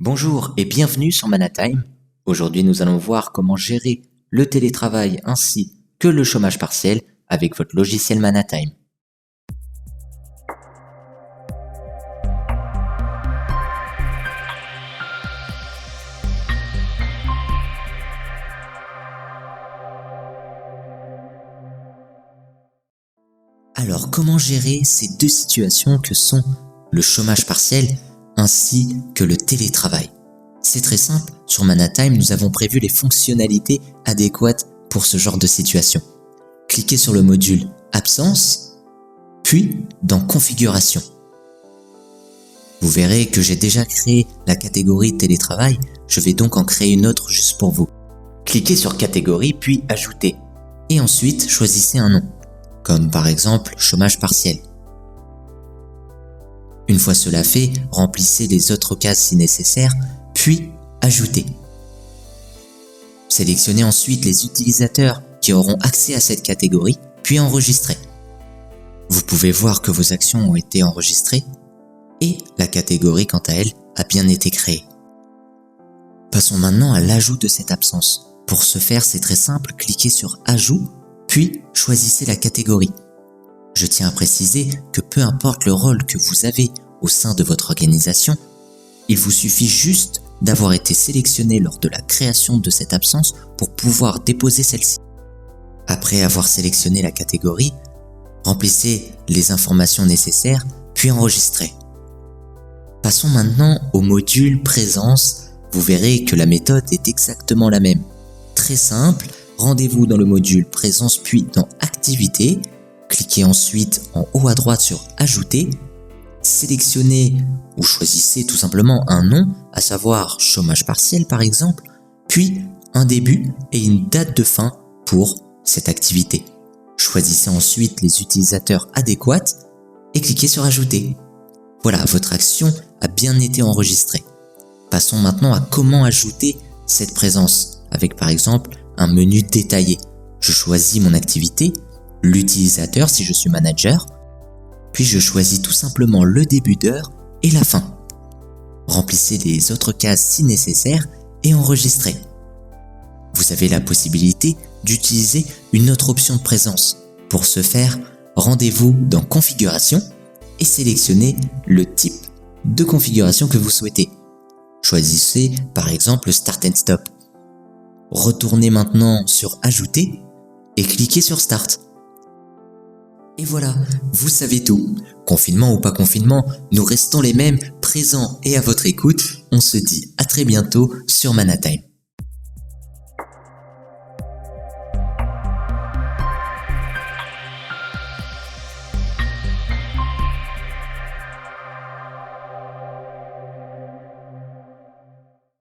Bonjour et bienvenue sur Manatime. Aujourd'hui, nous allons voir comment gérer le télétravail ainsi que le chômage partiel avec votre logiciel Manatime. Alors, comment gérer ces deux situations que sont le chômage partiel ainsi que le télétravail? C'est très simple, sur Manatime, nous avons prévu les fonctionnalités adéquates pour ce genre de situation. Cliquez sur le module Absence, puis dans Configuration. Vous verrez que j'ai déjà créé la catégorie télétravail, je vais donc en créer une autre juste pour vous. Cliquez sur Catégorie, puis Ajouter, et ensuite choisissez un nom, comme par exemple chômage partiel. Une fois cela fait, remplissez les autres cases si nécessaire, puis Ajouter. Sélectionnez ensuite les utilisateurs qui auront accès à cette catégorie, puis Enregistrer. Vous pouvez voir que vos actions ont été enregistrées et la catégorie, quant à elle, a bien été créée. Passons maintenant à l'ajout de cette absence. Pour ce faire, c'est très simple, cliquez sur Ajout, puis choisissez la catégorie. Je tiens à préciser que peu importe le rôle que vous avez au sein de votre organisation, il vous suffit juste d'avoir été sélectionné lors de la création de cette absence pour pouvoir déposer celle-ci. Après avoir sélectionné la catégorie, remplissez les informations nécessaires, puis enregistrez. Passons maintenant au module Présence. Vous verrez que la méthode est exactement la même. Très simple, rendez-vous dans le module Présence puis dans Activité. Cliquez ensuite en haut à droite sur Ajouter. Sélectionnez ou choisissez tout simplement un nom, à savoir chômage partiel par exemple, puis un début et une date de fin pour cette activité. Choisissez ensuite les utilisateurs adéquats et cliquez sur Ajouter. Voilà, votre action a bien été enregistrée. Passons maintenant à comment ajouter cette présence avec par exemple un menu détaillé. Je choisis mon activité, l'utilisateur si je suis manager, puis je choisis tout simplement le début d'heure et la fin. Remplissez les autres cases si nécessaire et enregistrez. Vous avez la possibilité d'utiliser une autre option de présence. Pour ce faire, rendez-vous dans Configuration et sélectionnez le type de configuration que vous souhaitez. Choisissez par exemple Start and Stop. Retournez maintenant sur Ajouter et cliquez sur Start. Et voilà, vous savez tout. Confinement ou pas confinement, nous restons les mêmes, présents et à votre écoute. On se dit à très bientôt sur Manatime.